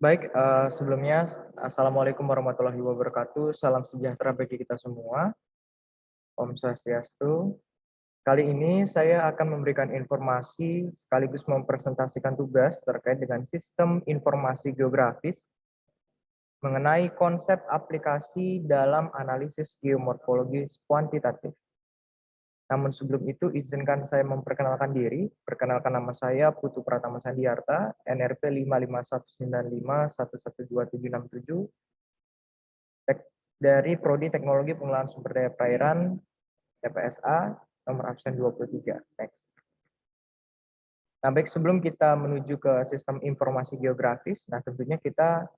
Baik, sebelumnya Assalamualaikum warahmatullahi wabarakatuh. Salam sejahtera bagi kita semua. Om Swastiastu. Kali ini saya akan memberikan informasi sekaligus mempresentasikan tugas terkait dengan sistem informasi geografis mengenai konsep aplikasi dalam analisis geomorfologi kuantitatif. Namun sebelum itu izinkan saya memperkenalkan diri. Perkenalkan, nama saya Putu Pratama Sandiarta, NRP 555195112767, dari Prodi Teknologi Pengelolaan Sumber Daya Perairan TPSA, nomor absen 23. Next. Nah, baik, sebelum kita menuju ke sistem informasi geografis, nah tentunya kita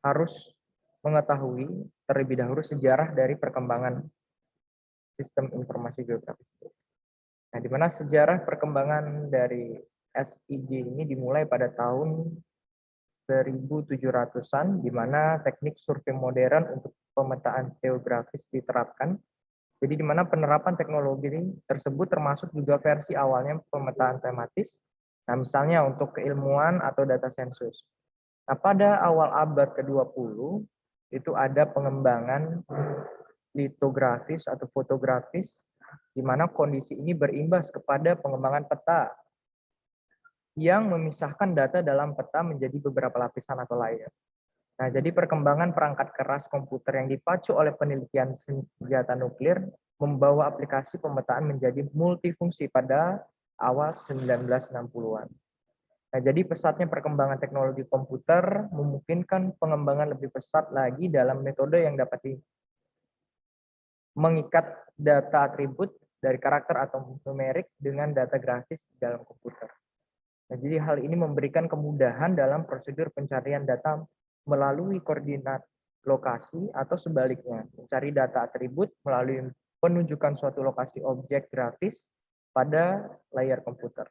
harus mengetahui terlebih dahulu sejarah dari perkembangan sistem informasi geografis. Nah, di mana sejarah perkembangan dari SIG ini dimulai pada tahun 1700-an, di mana teknik survei modern untuk pemetaan geografis diterapkan. Jadi di mana penerapan teknologi tersebut termasuk juga versi awalnya pemetaan tematis. Nah, misalnya untuk keilmuan atau data sensus. Nah, pada awal abad ke-20 itu ada pengembangan litografis atau fotografis, di mana kondisi ini berimbas kepada pengembangan peta yang memisahkan data dalam peta menjadi beberapa lapisan atau layer. Nah, jadi perkembangan perangkat keras komputer yang dipacu oleh penelitian senjata nuklir membawa aplikasi pemetaan menjadi multifungsi pada awal 1960-an. Nah, jadi pesatnya perkembangan teknologi komputer memungkinkan pengembangan lebih pesat lagi dalam metode yang dapat mengikat data atribut dari karakter atau numerik dengan data grafis dalam komputer. Nah, jadi hal ini memberikan kemudahan dalam prosedur pencarian data melalui koordinat lokasi atau sebaliknya, mencari data atribut melalui penunjukan suatu lokasi objek grafis pada layar komputer.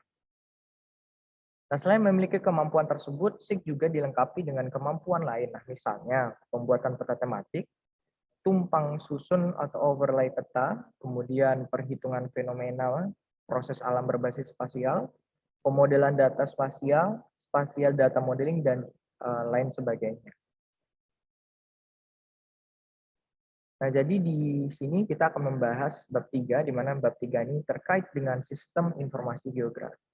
Nah, selain memiliki kemampuan tersebut, SIG juga dilengkapi dengan kemampuan lain. Nah, misalnya pembuatan peta tematik, tumpang susun atau overlay peta, kemudian perhitungan fenomena, proses alam berbasis spasial, pemodelan data spasial, spasial data modeling, dan lain sebagainya. Nah, jadi di sini kita akan membahas bab 3, di mana bab 3 ini terkait dengan sistem informasi geografis.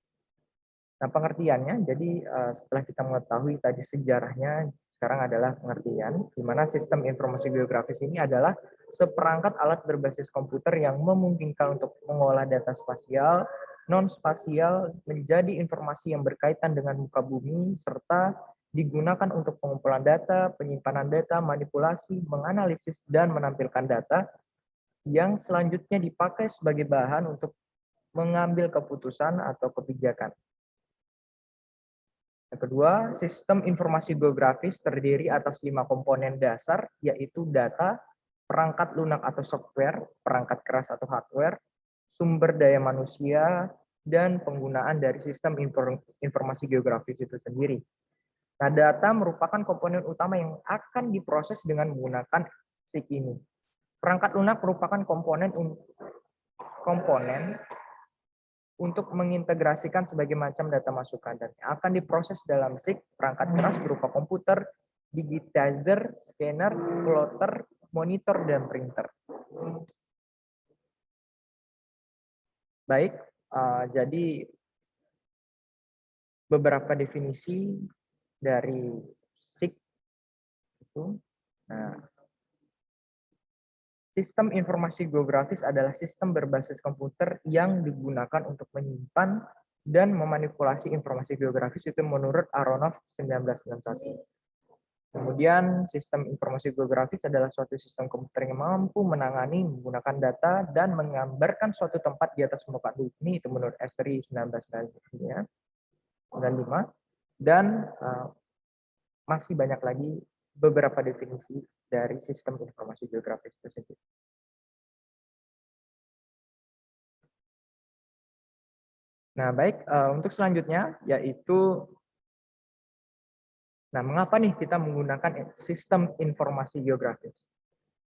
Nah, pengertiannya, jadi setelah kita mengetahui tadi sejarahnya, sekarang adalah pengertian, di mana sistem informasi geografis ini adalah seperangkat alat berbasis komputer yang memungkinkan untuk mengolah data spasial, non-spasial menjadi informasi yang berkaitan dengan muka bumi, serta digunakan untuk pengumpulan data, penyimpanan data, manipulasi, menganalisis, dan menampilkan data yang selanjutnya dipakai sebagai bahan untuk mengambil keputusan atau kebijakan. Yang kedua, sistem informasi geografis terdiri atas 5 komponen dasar, yaitu data, perangkat lunak atau software, perangkat keras atau hardware, sumber daya manusia, dan penggunaan dari sistem informasi geografis itu sendiri. Nah, data merupakan komponen utama yang akan diproses dengan menggunakan SIG ini. Perangkat lunak merupakan komponen untuk mengintegrasikan sebagai macam data masukan dan akan diproses dalam SIG. Perangkat keras berupa komputer, digitizer, scanner, plotter, monitor, dan printer. Baik, jadi beberapa definisi dari SIG itu. Nah, sistem informasi geografis adalah sistem berbasis komputer yang digunakan untuk menyimpan dan memanipulasi informasi geografis, itu menurut Aronoff 1991. Kemudian sistem informasi geografis adalah suatu sistem komputer yang mampu menangani, menggunakan data, dan menggambarkan suatu tempat di atas muka bumi, itu menurut Esri 1995. Dan masih banyak lagi beberapa definisi dari sistem informasi geografis tersebut. Nah, baik, untuk selanjutnya yaitu, nah, mengapa nih kita menggunakan sistem informasi geografis?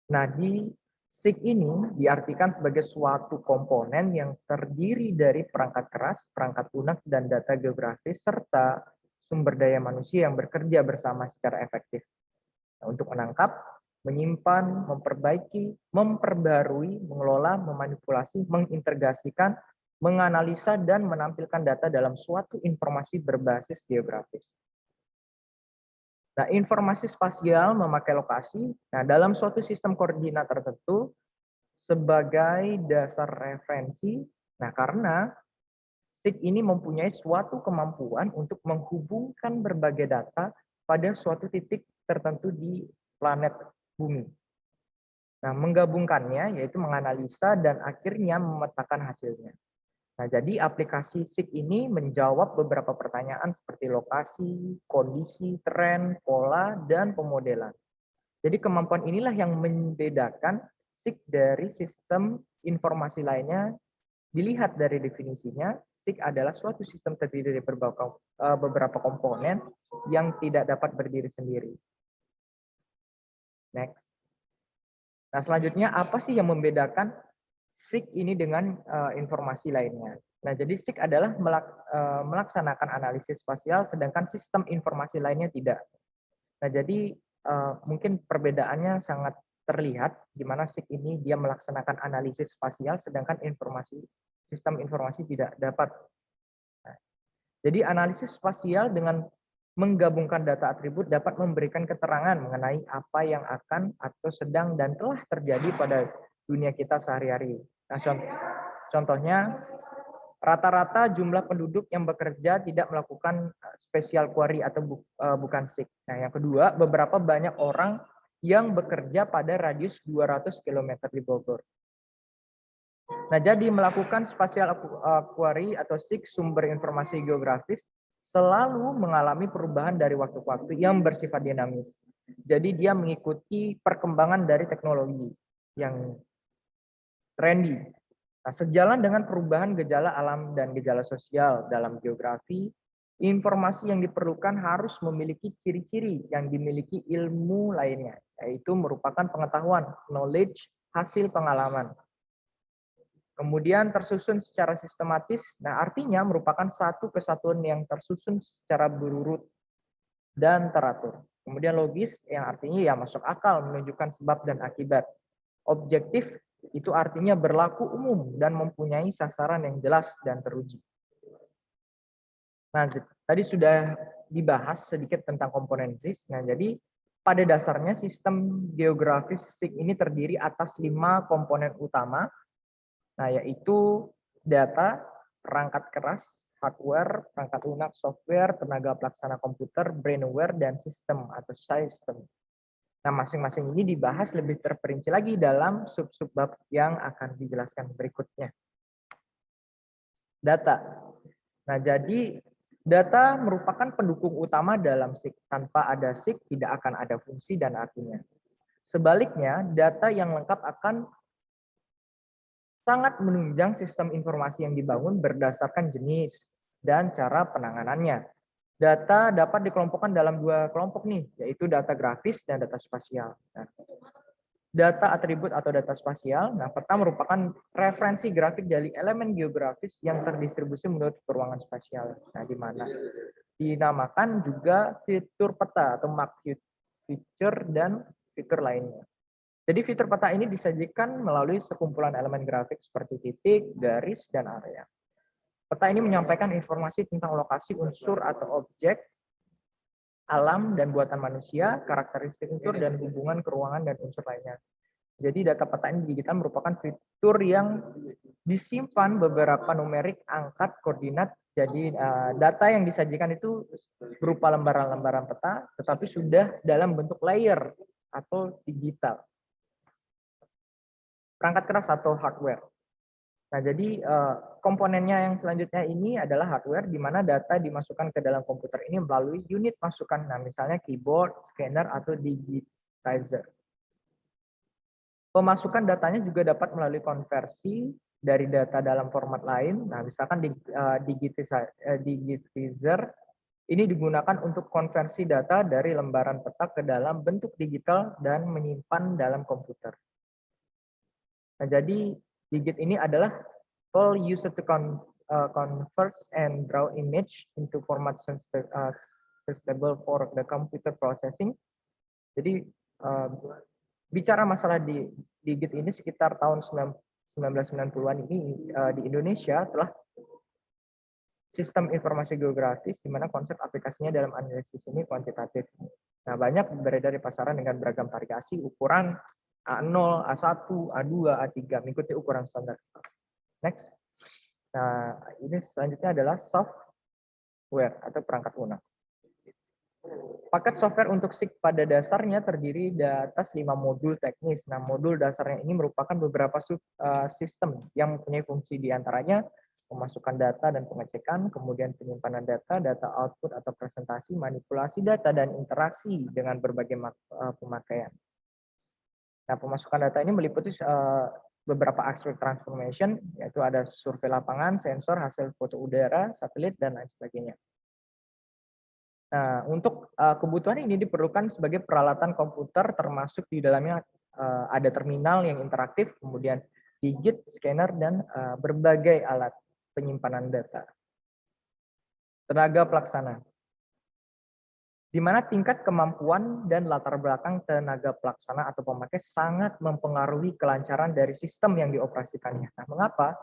Nah, di SIG ini diartikan sebagai suatu komponen yang terdiri dari perangkat keras, perangkat lunak, dan data geografis, serta sumber daya manusia yang bekerja bersama secara efektif. Nah, untuk menangkap, menyimpan, memperbaiki, memperbarui, mengelola, memanipulasi, mengintegrasikan, menganalisa, dan menampilkan data dalam suatu informasi berbasis geografis. Nah, informasi spasial memakai lokasi. Nah, dalam suatu sistem koordinat tertentu sebagai dasar referensi. Nah, karena SIG ini mempunyai suatu kemampuan untuk menghubungkan berbagai data pada suatu titik tertentu di planet Bumi. Nah, menggabungkannya yaitu menganalisa dan akhirnya memetakan hasilnya. Nah, jadi aplikasi SIG ini menjawab beberapa pertanyaan seperti lokasi, kondisi, tren, pola, dan pemodelan. Jadi kemampuan inilah yang membedakan SIG dari sistem informasi lainnya. Dilihat dari definisinya, SIG adalah suatu sistem terdiri dari beberapa komponen yang tidak dapat berdiri sendiri. Next. Nah, selanjutnya apa sih yang membedakan SIG ini dengan informasi lainnya? Nah, jadi SIG adalah melaksanakan analisis spasial, sedangkan sistem informasi lainnya tidak. Nah, jadi mungkin perbedaannya sangat terlihat di mana SIG ini dia melaksanakan analisis spasial, sedangkan sistem informasi tidak dapat. Nah, jadi analisis spasial dengan menggabungkan data atribut dapat memberikan keterangan mengenai apa yang akan atau sedang dan telah terjadi pada dunia kita sehari-hari. Nah, contohnya rata-rata jumlah penduduk yang bekerja tidak melakukan special query atau bukan SIG. Nah, yang kedua, beberapa banyak orang yang bekerja pada radius 200 km di Bogor. Nah, jadi melakukan spatial query atau SIG sumber informasi geografis selalu mengalami perubahan dari waktu ke waktu yang bersifat dinamis. Jadi dia mengikuti perkembangan dari teknologi yang trendy. Nah, sejalan dengan perubahan gejala alam dan gejala sosial dalam geografi, informasi yang diperlukan harus memiliki ciri-ciri yang dimiliki ilmu lainnya, yaitu merupakan pengetahuan, knowledge, hasil pengalaman. Kemudian tersusun secara sistematis, nah artinya merupakan satu kesatuan yang tersusun secara berurut dan teratur. Kemudian logis, yang artinya ya masuk akal, menunjukkan sebab dan akibat. Objektif, itu artinya berlaku umum dan mempunyai sasaran yang jelas dan teruji. Nah, tadi sudah dibahas sedikit tentang komponen SIG. Nah, jadi pada dasarnya sistem geografis SIG ini terdiri atas 5 komponen utama. Nah, yaitu data, perangkat keras, hardware, perangkat lunak, software, tenaga pelaksana komputer, brainware, dan sistem atau system. Nah, masing-masing ini dibahas lebih terperinci lagi dalam sub-sub bab yang akan dijelaskan berikutnya. Data. Nah, jadi data merupakan pendukung utama dalam SIG. Tanpa ada SIG, tidak akan ada fungsi dan artinya. Sebaliknya, data yang lengkap akan sangat menunjang sistem informasi yang dibangun berdasarkan jenis dan cara penanganannya. Data dapat dikelompokkan dalam 2 kelompok nih, yaitu data grafis dan data spasial. Nah, data atribut atau data spasial, nah peta merupakan referensi grafik dari elemen geografis yang terdistribusi menurut ruangan spasial. Nah, di mana dinamakan juga fitur peta atau mark feature dan fitur lainnya. Jadi fitur peta ini disajikan melalui sekumpulan elemen grafik seperti titik, garis, dan area. Peta ini menyampaikan informasi tentang lokasi unsur atau objek, alam dan buatan manusia, karakteristik unsur, dan hubungan ke ruangan dan unsur lainnya. Jadi data peta ini digital merupakan fitur yang disimpan beberapa numerik, angkat, koordinat. Jadi data yang disajikan itu berupa lembaran-lembaran peta, tetapi sudah dalam bentuk layer atau digital. Perangkat keras atau hardware. Nah, jadi komponennya yang selanjutnya ini adalah hardware, di mana data dimasukkan ke dalam komputer ini melalui unit masukan, nah misalnya keyboard, scanner, atau digitizer. Pemasukan datanya juga dapat melalui konversi dari data dalam format lain. Nah, misalkan digitizer ini digunakan untuk konversi data dari lembaran peta ke dalam bentuk digital dan menyimpan dalam komputer. Nah, jadi digit ini adalah tool used to convert and draw image into format suitable for the computer processing. Jadi bicara masalah di Git ini sekitar tahun 1990-an ini di Indonesia telah sistem informasi geografis di mana konsep aplikasinya dalam analisis ini kuantitatif. Nah, banyak beredar di pasaran dengan beragam variasi ukuran A0, A1, A2, A3 mengikuti ukuran standar. Next. Nah, ini selanjutnya adalah software atau perangkat lunak. Paket software untuk SIG pada dasarnya terdiri atas 5 modul teknis. Nah, modul dasarnya ini merupakan beberapa sistem yang mempunyai fungsi diantaranya pemasukan data dan pengecekan, kemudian penyimpanan data, data output atau presentasi, manipulasi data, dan interaksi dengan berbagai pemakaian. Nah, pemasukan data ini meliputi beberapa aspek transformation, yaitu ada survei lapangan, sensor, hasil foto udara, satelit, dan lain sebagainya. Nah, untuk kebutuhan ini diperlukan sebagai peralatan komputer, termasuk di dalamnya ada terminal yang interaktif, kemudian digit, scanner, dan berbagai alat penyimpanan data. Tenaga pelaksana. Di mana tingkat kemampuan dan latar belakang tenaga pelaksana atau pemakai sangat mempengaruhi kelancaran dari sistem yang dioperasikannya. Nah, mengapa?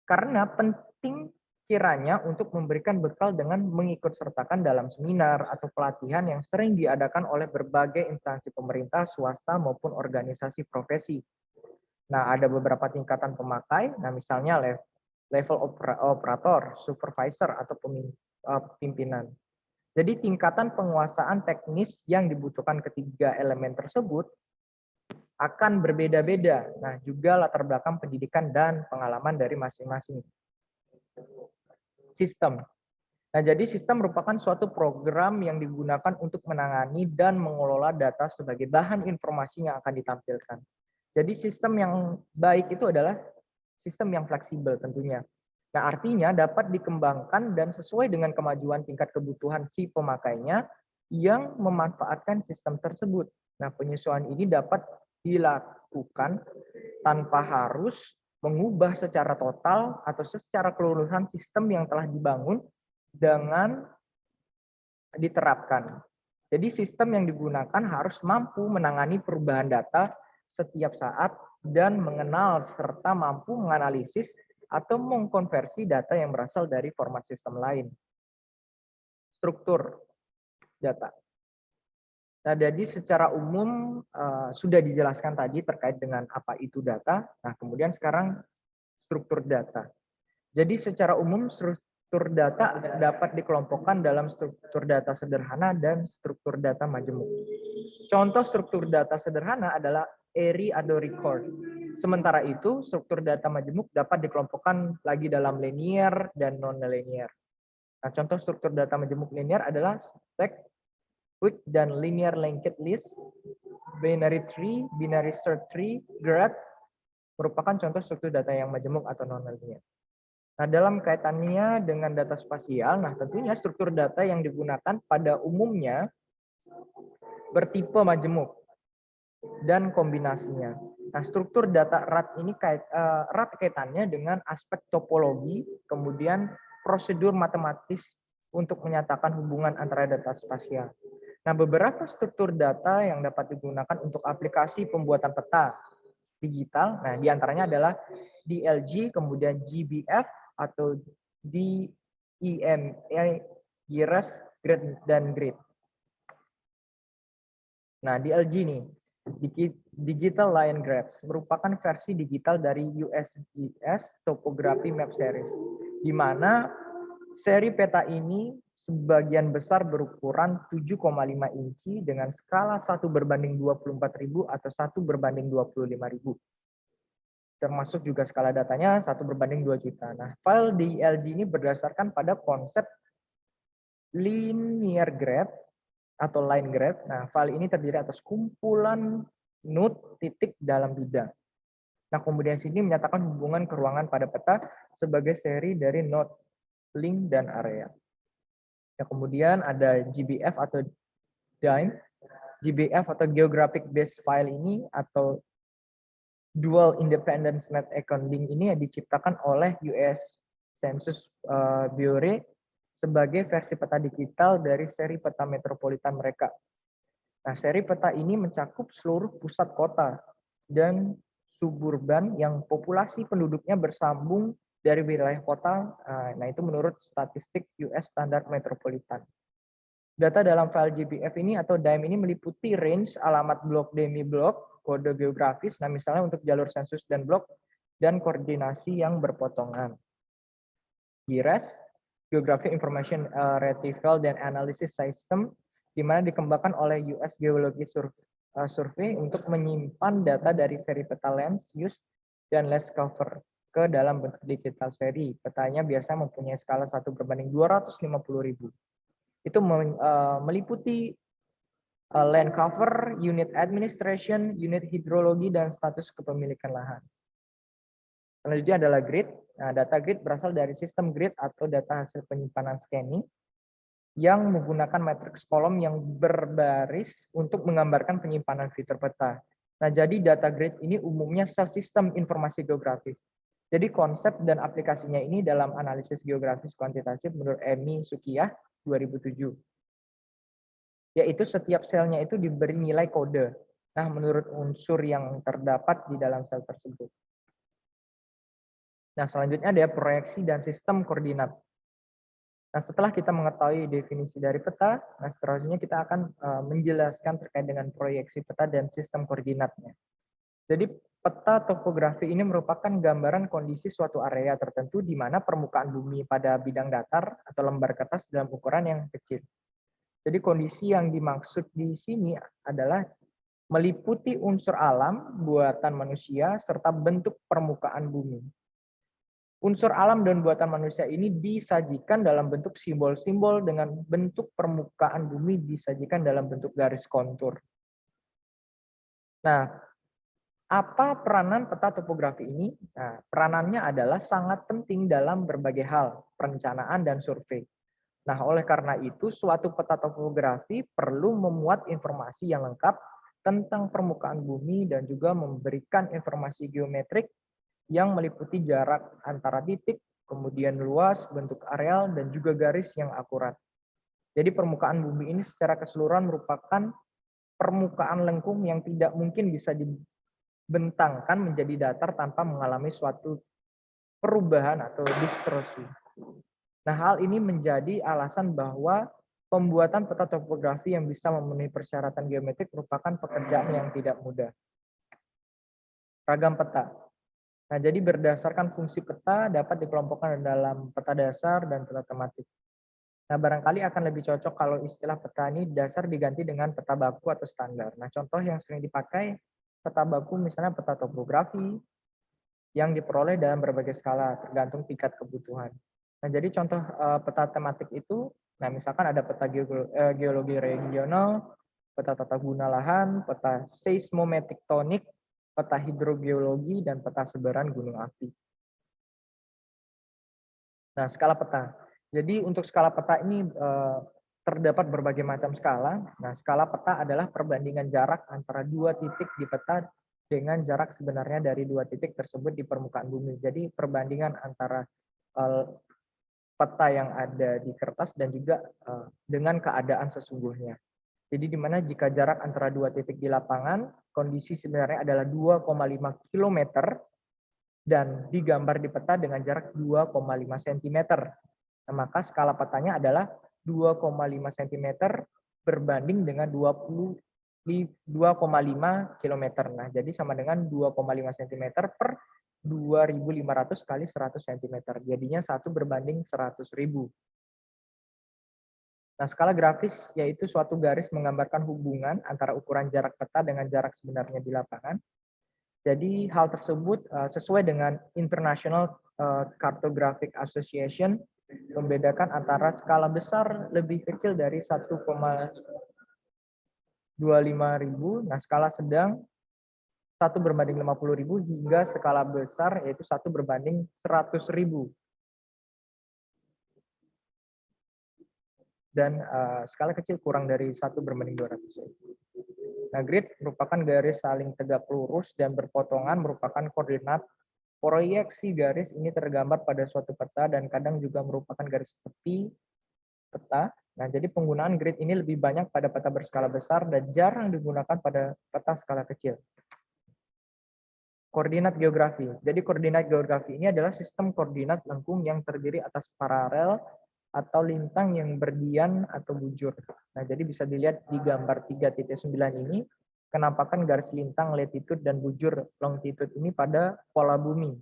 Karena penting kiranya untuk memberikan bekal dengan mengikut sertakan dalam seminar atau pelatihan yang sering diadakan oleh berbagai instansi pemerintah, swasta, maupun organisasi profesi. Nah, ada beberapa tingkatan pemakai, nah misalnya level operator, supervisor, atau pimpinan. Jadi tingkatan penguasaan teknis yang dibutuhkan ketiga elemen tersebut akan berbeda-beda. Nah, juga latar belakang pendidikan dan pengalaman dari masing-masing sistem. Nah, jadi sistem merupakan suatu program yang digunakan untuk menangani dan mengelola data sebagai bahan informasi yang akan ditampilkan. Jadi sistem yang baik itu adalah sistem yang fleksibel tentunya. Nah, artinya dapat dikembangkan dan sesuai dengan kemajuan tingkat kebutuhan si pemakainya yang memanfaatkan sistem tersebut. Nah, penyesuaian ini dapat dilakukan tanpa harus mengubah secara total atau secara keseluruhan sistem yang telah dibangun dengan diterapkan. Jadi sistem yang digunakan harus mampu menangani perubahan data setiap saat dan mengenal serta mampu menganalisis atau mengkonversi data yang berasal dari format sistem lain. Struktur data. Nah, jadi secara umum sudah dijelaskan tadi terkait dengan apa itu data. Nah, kemudian sekarang struktur data. Jadi secara umum struktur data dapat dikelompokkan dalam struktur data sederhana dan struktur data majemuk. Contoh struktur data sederhana adalah array atau record. Sementara itu, struktur data majemuk dapat dikelompokkan lagi dalam linear dan non-linear. Nah, contoh struktur data majemuk linear adalah stack, quick, dan linear linked list, binary tree, binary search tree, graph, merupakan contoh struktur data yang majemuk atau non-linear. Nah, dalam kaitannya dengan data spasial, nah tentunya struktur data yang digunakan pada umumnya bertipe majemuk dan kombinasinya. Nah, struktur data erat ini erat kaitannya dengan aspek topologi, kemudian prosedur matematis untuk menyatakan hubungan antara data spasial. Nah, beberapa struktur data yang dapat digunakan untuk aplikasi pembuatan peta digital, nah diantaranya adalah DLG, kemudian GBF, atau DEMA, GIRAS, GRID, dan GRID. Nah, DLG nih, Digital Line Graphs, merupakan versi digital dari USGS Topography Map Series, di mana seri peta ini sebagian besar berukuran 7,5 inci dengan skala 1/24.000 atau 1/25.000. Termasuk juga skala datanya 1/2 juta. Nah, file DLG ini berdasarkan pada konsep linear graph atau line graph. Nah, file ini terdiri atas kumpulan node titik dalam bidang. Nah, kemudian sini menyatakan hubungan keruangan pada peta sebagai seri dari node, link, dan area. Nah, kemudian ada GBF atau DIME. GBF atau Geographic Based File ini atau Dual Independence Map Accounting ini yang diciptakan oleh US Census Bureau sebagai versi peta digital dari seri peta metropolitan mereka. Nah, seri peta ini mencakup seluruh pusat kota dan suburban yang populasi penduduknya bersambung dari wilayah kota. Nah, itu menurut statistik US Standard Metropolitan. Data dalam file GBF ini atau DIME ini meliputi range alamat blok demi blok, kode geografis, nah misalnya untuk jalur sensus dan blok, dan koordinasi yang berpotongan. GIRAS, Geographic Information Retrieval dan Analysis System, di mana dikembangkan oleh US Geology Survey untuk menyimpan data dari seri peta land use dan land cover ke dalam bentuk digital seri. Petanya biasanya mempunyai skala 1:250.000. Itu meliputi land cover, unit administration, unit hidrologi, dan status kepemilikan lahan. Selanjutnya adalah grid. Nah, data grid berasal dari sistem grid atau data hasil penyimpanan scanning yang menggunakan matriks kolom yang berbaris untuk menggambarkan penyimpanan fitur peta. Nah, jadi data grid ini umumnya sistem informasi geografis. Jadi konsep dan aplikasinya ini dalam analisis geografis kuantitatif menurut Emi Sukiyah 2007. Yaitu setiap selnya itu diberi nilai kode. Nah, menurut unsur yang terdapat di dalam sel tersebut. Nah, selanjutnya ada proyeksi dan sistem koordinat. Nah, setelah kita mengetahui definisi dari peta, nah seterusnya kita akan menjelaskan terkait dengan proyeksi peta dan sistem koordinatnya. Jadi, peta topografi ini merupakan gambaran kondisi suatu area tertentu di mana permukaan bumi pada bidang datar atau lembar kertas dalam ukuran yang kecil. Jadi kondisi yang dimaksud di sini adalah meliputi unsur alam, buatan manusia, serta bentuk permukaan bumi. Unsur alam dan buatan manusia ini disajikan dalam bentuk simbol-simbol dengan bentuk permukaan bumi disajikan dalam bentuk garis kontur. Nah, apa peranan peta topografi ini? Nah, peranannya adalah sangat penting dalam berbagai hal, perencanaan dan survei. Nah, oleh karena itu, suatu peta topografi perlu memuat informasi yang lengkap tentang permukaan bumi dan juga memberikan informasi geometrik yang meliputi jarak antara titik, kemudian luas, bentuk areal, dan juga garis yang akurat. Jadi permukaan bumi ini secara keseluruhan merupakan permukaan lengkung yang tidak mungkin bisa dibentangkan menjadi datar tanpa mengalami suatu perubahan atau distorsi. Nah, hal ini menjadi alasan bahwa pembuatan peta topografi yang bisa memenuhi persyaratan geometrik merupakan pekerjaan yang tidak mudah. Ragam peta. Nah, jadi berdasarkan fungsi peta dapat dikelompokkan dalam peta dasar dan peta tematik. Nah, barangkali akan lebih cocok kalau istilah peta ini dasar diganti dengan peta baku atau standar. Nah, contoh yang sering dipakai peta baku misalnya peta topografi yang diperoleh dalam berbagai skala tergantung tingkat kebutuhan. Nah, jadi contoh peta tematik itu, nah misalkan ada peta geologi regional, peta tata guna lahan, peta seismotektonik, peta hidrogeologi, dan peta sebaran gunung api. Nah, skala peta. Jadi untuk skala peta ini terdapat berbagai macam skala. Nah, skala peta adalah perbandingan jarak antara dua titik di peta dengan jarak sebenarnya dari dua titik tersebut di permukaan bumi. Jadi perbandingan antara peta yang ada di kertas dan juga dengan keadaan sesungguhnya. Jadi di mana jika jarak antara dua titik di lapangan, kondisi sebenarnya adalah 2,5 km dan digambar di peta dengan jarak 2,5 cm. Nah, maka skala petanya adalah 2,5 cm berbanding dengan 2,5 km. Nah, jadi sama dengan 2,5 cm per 2.500 kali 100 cm. Jadinya 1 berbanding 100.000. Nah, skala grafis yaitu suatu garis menggambarkan hubungan antara ukuran jarak peta dengan jarak sebenarnya di lapangan. Jadi hal tersebut sesuai dengan International Cartographic Association membedakan antara skala besar lebih kecil dari 1,25.000, nah skala sedang 1 berbanding 50.000 hingga skala besar yaitu 1 berbanding 100.000. Dan skala kecil kurang dari 1 berbanding 200. Nah, grid merupakan garis saling tegak lurus dan berpotongan merupakan koordinat. Proyeksi garis ini tergambar pada suatu peta dan kadang juga merupakan garis tepi peta. Nah, jadi penggunaan grid ini lebih banyak pada peta berskala besar dan jarang digunakan pada peta skala kecil. Koordinat geografi. Jadi koordinat geografi ini adalah sistem koordinat lengkung yang terdiri atas paralel atau lintang yang berdian atau bujur. Nah, jadi bisa dilihat di gambar 3.9 ini, kenampakan garis lintang latitude dan bujur longitude ini pada pola bumi.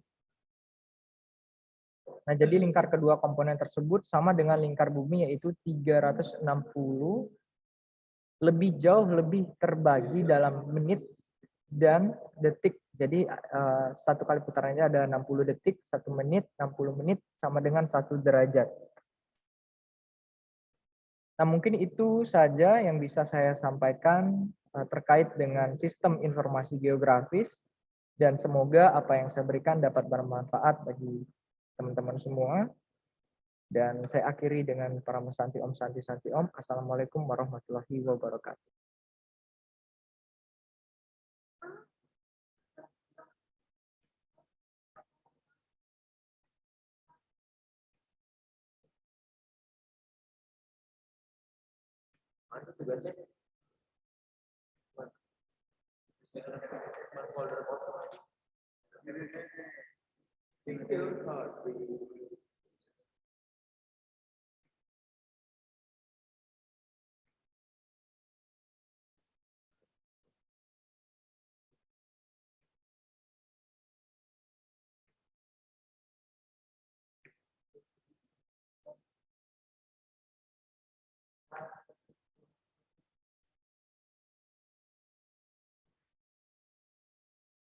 Nah, jadi lingkar kedua komponen tersebut sama dengan lingkar bumi, yaitu 360 lebih jauh lebih terbagi dalam menit dan detik. Jadi satu kali putarannya ada 60 detik, 1 menit, 60 menit sama dengan 1 derajat. Nah, mungkin itu saja yang bisa saya sampaikan terkait dengan sistem informasi geografis, dan semoga apa yang saya berikan dapat bermanfaat bagi teman-teman semua. Dan saya akhiri dengan para mesanti Om Santi Santi Om. Assalamualaikum warahmatullahi wabarakatuh. Tugasnya folder kosong aja.